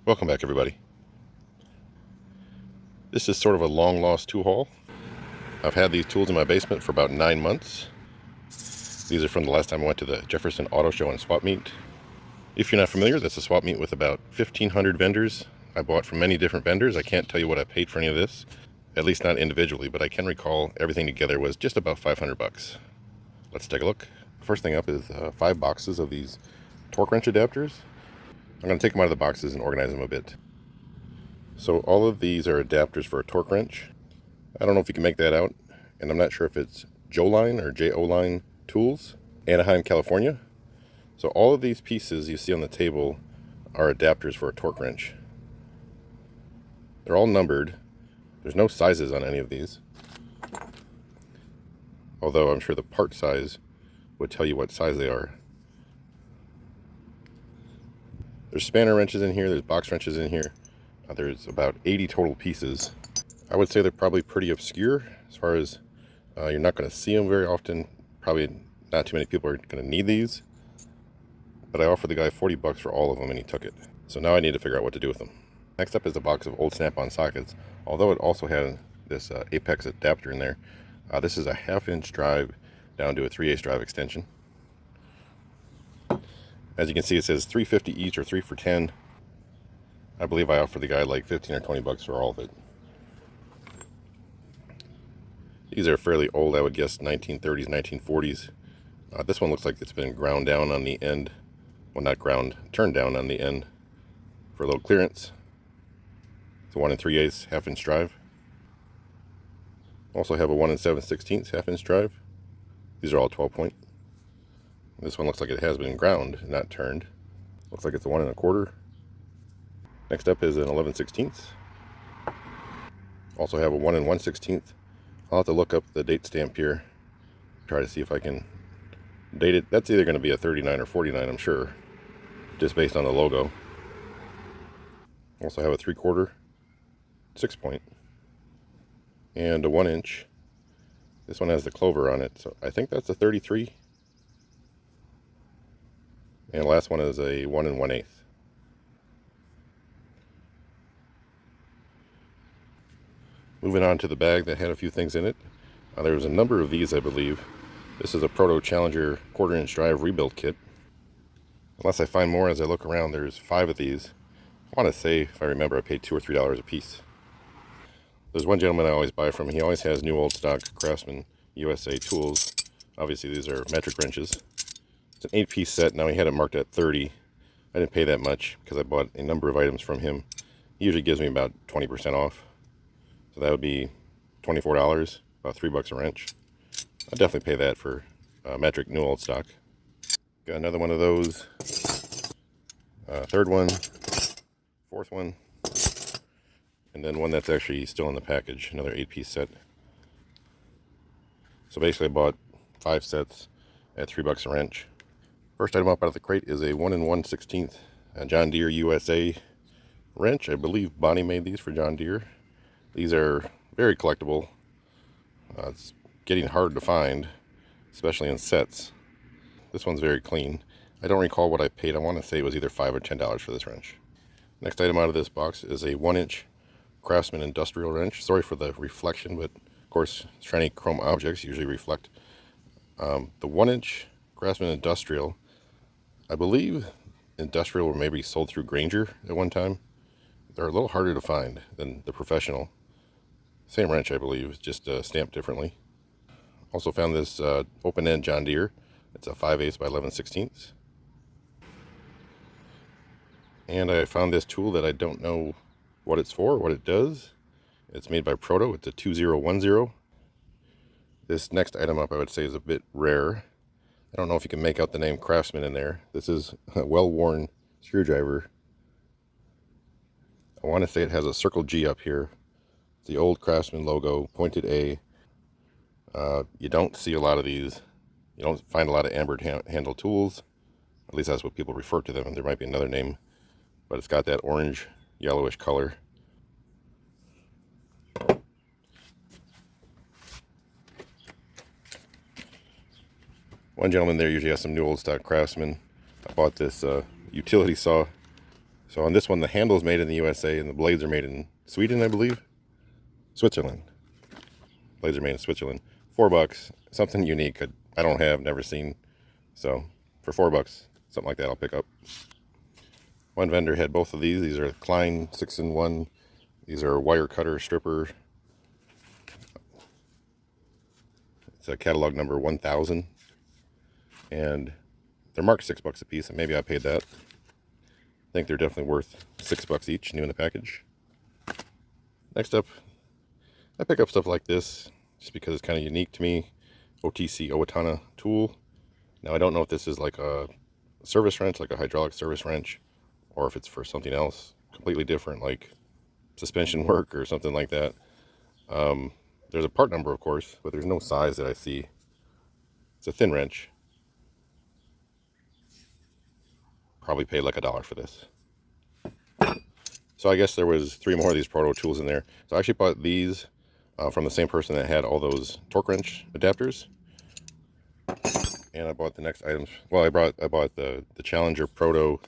Welcome back, everybody. This is sort of a long lost tool haul. I've had these tools in my basement for about 9 months. These are from the last time I went to the Jefferson Auto Show and Swap Meet. If you're not familiar, that's a swap meet with about 1,500 vendors. I bought from many different vendors. I can't tell you what I paid for any of this, at least not individually, but I can recall everything together was just about 500 bucks. Let's take a look. First thing up is 5 boxes of these torque wrench adapters. I'm going to take them out of the boxes and organize them a bit. So all of these are adapters for a torque wrench. I don't know if you can make that out, and I'm not sure if it's Joline or J-O-Line Tools, Anaheim, California. So all of these pieces you see on the table are adapters for a torque wrench. They're all numbered. There's no sizes on any of these, although I'm sure the part size would tell you what size they are. There's spanner wrenches in here, there's box wrenches in here. There's about 80 total pieces. I would say they're probably pretty obscure as far as you're not going to see them very often. Probably not too many people are going to need these. But I offered the guy 40 bucks for all of them and he took it. So now I need to figure out what to do with them. Next up is a box of old snap-on sockets. Although it also had this Apex adapter in there. This is a 1/2-inch drive down to a 3/8 drive extension. As you can see, it says $3.50 each or 3 for $10. I believe I offered the guy like 15 or 20 bucks for all of it. These are fairly old, I would guess 1930s, 1940s. This one looks like it's been ground down on the end. Well, not ground, turned down on the end for a little clearance. It's a 1 3/8 1/2-inch drive. Also have a 1 7/16 1/2-inch drive. These are all 12-point. This one looks like it has been ground, not turned. Looks like it's a 1 1/4. Next up is an 11/16. Also have a 1 1/16. I'll have to look up the date stamp here. Try to see if I can date it. That's either going to be a 39 or 49, I'm sure, just based on the logo. Also have a 3/4 6-point and a 1-inch. This one has the clover on it, so I think that's a 33. And the last one is a 1 1/8. Moving on to the bag that had a few things in it. There was a number of these, I believe. This is a Proto Challenger 1/4-inch drive rebuild kit. Unless I find more as I look around, there's 5 of these. I want to say, if I remember, I paid $2 or $3 a piece. There's one gentleman I always buy from. He always has new old stock Craftsman USA tools. Obviously, these are metric wrenches. It's an 8-piece set. Now he had it marked at 30. I didn't pay that much because I bought a number of items from him. He usually gives me about 20% off. So that would be $24, about $3 a wrench. I'd definitely pay that for metric new old stock. Got another one of those. Third one, fourth one, and then one that's actually still in the package, another 8-piece set. So basically I bought 5 sets at $3 a wrench. First item up out of the crate is a 1 1/16 John Deere USA wrench. I believe Bonnie made these for John Deere. These are very collectible. It's getting hard to find, especially in sets. This one's very clean. I don't recall what I paid. I want to say it was either $5 or $10 for this wrench. Next item out of this box is a 1-inch Craftsman industrial wrench. Sorry for the reflection, but of course shiny chrome objects usually reflect. The 1-inch Craftsman industrial, I believe industrial were maybe sold through Grainger at one time. They're a little harder to find than the professional. Same wrench, I believe, just stamped differently. Also found this open-end John Deere. It's a 5/8 by 11/16. And I found this tool that I don't know what it's for, what it does. It's made by Proto. It's a 2010. This next item up, I would say, is a bit rare. I don't know if you can make out the name Craftsman in there. This is a well-worn screwdriver. I want to say it has a circle G up here. It's the old Craftsman logo, pointed A. You don't see a lot of these. You don't find a lot of ambered handle tools. At least that's what people refer to them, and there might be another name. But it's got that orange, yellowish color. One gentleman there usually has some new old stock Craftsman. I bought this utility saw So on this one, the handle is made in the USA and the blades are made in Sweden, I believe. Switzerland. Blades are made in Switzerland. $4. Something unique I don't have, never seen. So for $4, something like that I'll pick up. One vendor had both of these. These are Klein 6-in-1. These are wire cutter stripper. It's a catalog number 1000. And they're marked $6 a piece, and maybe I paid that. I think they're definitely worth $6 each, new in the package. Next up, I pick up stuff like this just because it's kind of unique to me. OTC Owatonna tool. Now I don't know if this is like a service wrench, like a hydraulic service wrench, or if it's for something else completely different, like suspension work or something like that. There's a part number, of course, but there's no size that I see. It's a thin wrench. Probably paid like $1 for this. So I guess there was 3 more of these Proto tools in there. So I actually bought these from the same person that had all those torque wrench adapters. And I bought the next items. Well, I bought the Challenger Proto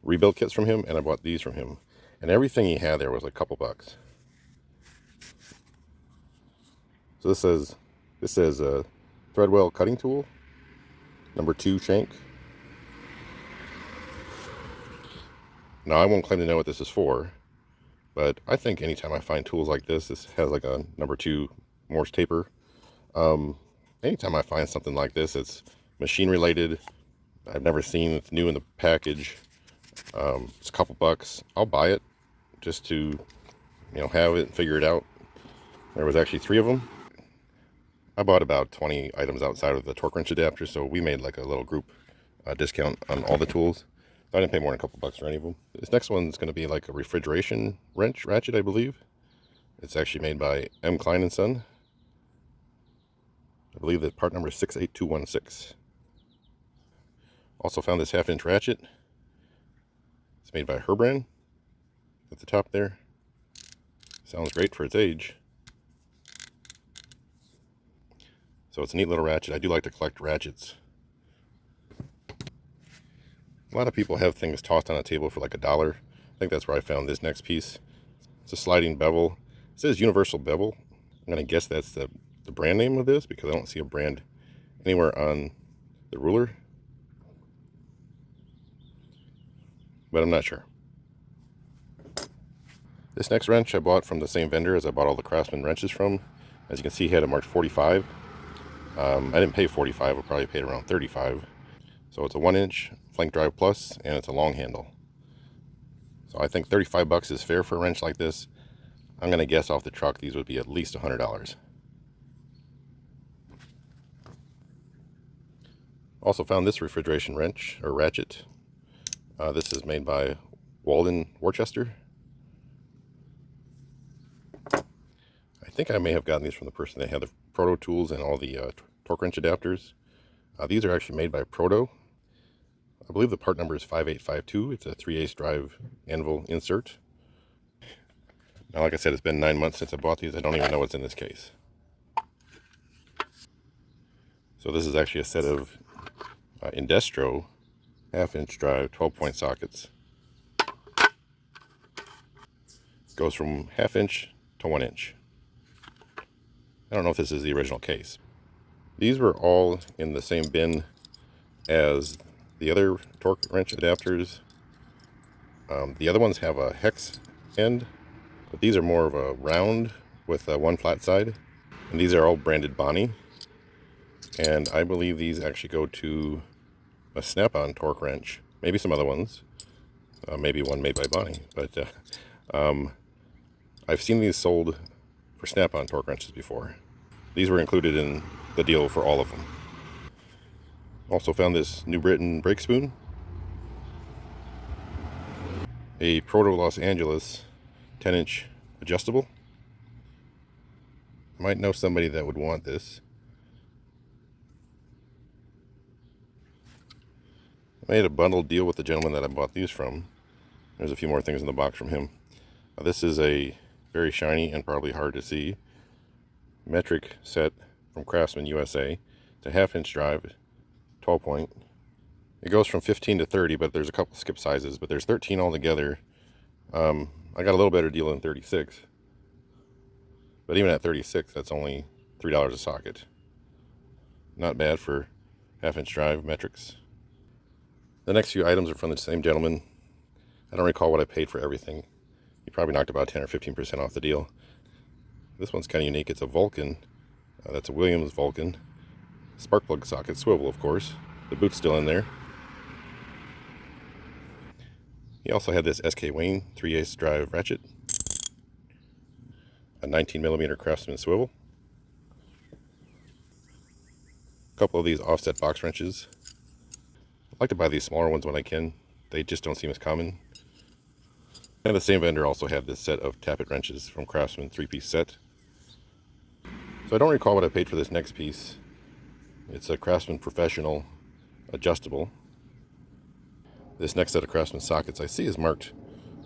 rebuild kits from him, and I bought these from him. And everything he had there was like a couple bucks. So this says a Threadwell cutting tool, number 2 shank. Now I won't claim to know what this is for, but I think anytime I find tools like this has like a number 2 Morse taper. Anytime I find something like this, it's machine related. I've never seen, it's new in the package. It's a couple bucks. I'll buy it just to, have it and figure it out. There was actually 3 of them. I bought about 20 items outside of the torque wrench adapter, so we made like a little group discount on all the tools. So I didn't pay more than a couple bucks for any of them. This next one's going to be like a refrigeration ratchet, I believe. It's actually made by Klein and Son. I believe that part number is 68216. Also found this 1/2-inch ratchet. It's made by Herbrand at the top there. Sounds great for its age. So it's a neat little ratchet. I do like to collect ratchets. A lot of people have things tossed on a table for like $1. I think that's where I found this next piece. It's a sliding bevel. It says Universal Bevel. I'm going to guess that's the brand name of this because I don't see a brand anywhere on the ruler. But I'm not sure. This next wrench I bought from the same vendor as I bought all the Craftsman wrenches from. As you can see, he had it marked 45. I didn't pay 45, I probably paid around 35. So it's a 1-inch flank drive plus, and it's a long handle. So I think $35 is fair for a wrench like this. I'm going to guess off the truck these would be at least $100. Also found this refrigeration wrench, or ratchet. This is made by Walden Worcester. I think I may have gotten these from the person that had the Proto tools and all the torque wrench adapters. These are actually made by Proto. I believe the part number is 5852. It's a 3/8 drive anvil insert. Now, like I said, it's been 9 months since I bought these. I don't even know what's in this case. So this is actually a set of Indestro 1/2-inch drive 12-point sockets. Goes from 1/2-inch to 1-inch. I don't know if this is the original case. These were all in the same bin as the other torque wrench adapters. The other ones have a hex end, but these are more of a round with one flat side. And these are all branded Bonnie. And I believe these actually go to a snap-on torque wrench. Maybe some other ones. Maybe one made by Bonnie. But I've seen these sold for snap-on torque wrenches before. These were included in the deal for all of them. Also found this New Britain brake spoon. A Proto Los Angeles 10-inch adjustable. Might know somebody that would want this. I made a bundled deal with the gentleman that I bought these from. There's a few more things in the box from him. This is a very shiny and probably hard to see metric set from Craftsman USA. It's a 1/2-inch drive, 12-point. It goes from 15 to 30, but there's a couple skip sizes, but there's 13 altogether. I got a little better deal than 36. But even at 36, that's only $3 a socket. Not bad for half-inch drive metrics. The next few items are from the same gentleman. I don't recall what I paid for everything. He probably knocked about 10 or 15% off the deal. This one's kind of unique. It's a Vulcan. That's a Williams Vulcan. Spark plug socket, swivel of course. The boot's still in there. He also had this SK Wayne 3/8 drive ratchet. A 19mm Craftsman swivel. A couple of these offset box wrenches. I like to buy these smaller ones when I can. They just don't seem as common. And the same vendor also had this set of tappet wrenches from Craftsman 3-piece set. So I don't recall what I paid for this next piece. It's a Craftsman Professional adjustable. This next set of Craftsman sockets I see is marked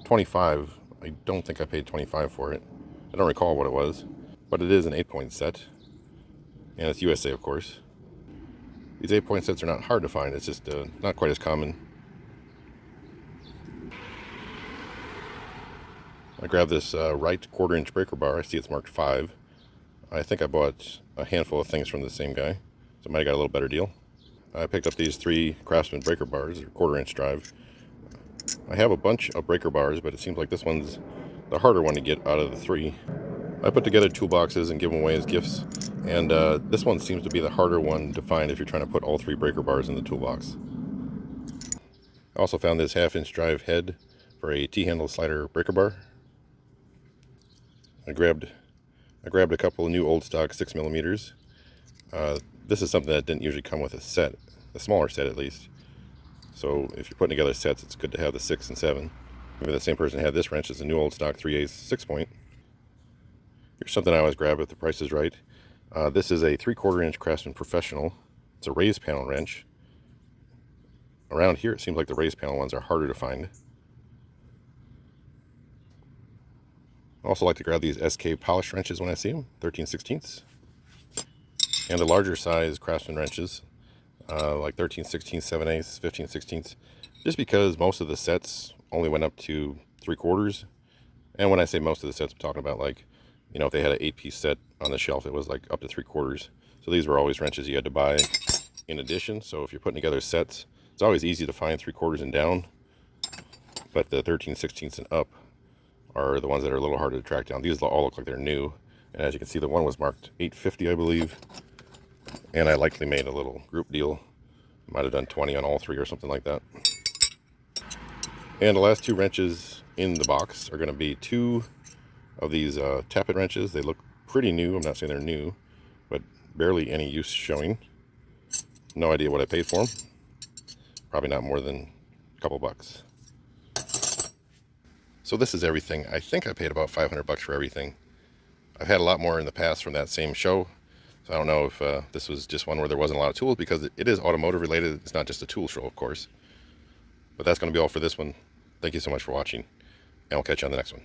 25. I don't think I paid 25 for it. I don't recall what it was, but it is an 8-point set. And it's USA, of course. These 8-point sets are not hard to find. It's just not quite as common. I grabbed this right 1/4-inch breaker bar. I see it's marked 5. I think I bought a handful of things from the same guy, so I might have got a little better deal. I picked up these 3 Craftsman breaker bars, 1/4-inch drive. I have a bunch of breaker bars, but it seems like this one's the harder one to get out of the 3. I put together toolboxes and give them away as gifts, and this one seems to be the harder one to find if you're trying to put all 3 breaker bars in the toolbox. I also found this 1/2-inch drive head for a T-handle slider breaker bar. I grabbed a couple of new old stock 6mm. This is something that didn't usually come with a set, a smaller set at least. So if you're putting together sets, it's good to have the 6 and 7. Maybe the same person had this wrench as a new old stock 3/8 6-point. Here's something I always grab if the price is right. This is a 3/4-inch Craftsman Professional. It's a raised panel wrench. Around here, it seems like the raised panel ones are harder to find. I also like to grab these SK polished wrenches when I see them, 13/16. And the larger size Craftsman wrenches, like 13/16, 7/8, 15/16, just because most of the sets only went up to 3/4. And when I say most of the sets, I'm talking about, like, you know, if they had an 8-piece set on the shelf, it was like up to 3/4. So these were always wrenches you had to buy in addition. So if you're putting together sets, it's always easy to find 3/4 and down, but the 13/16 and up are the ones that are a little harder to track down. These all look like they're new, and as you can see, the one was marked $8.50, I believe, and I likely made a little group deal. Might have done 20 on all 3 or something like that. And the last 2 wrenches in the box are going to be 2 of these tappet wrenches. They look pretty new. I'm not saying they're new, but barely any use showing. No idea what I paid for them. Probably not more than a couple bucks. So this is everything. I think I paid about 500 bucks for everything. I've had a lot more in the past from that same show, so I don't know if this was just one where there wasn't a lot of tools, because it is automotive related. It's not just a tool show, of course. But that's going to be all for this one. Thank you so much for watching, and I'll catch you on the next one.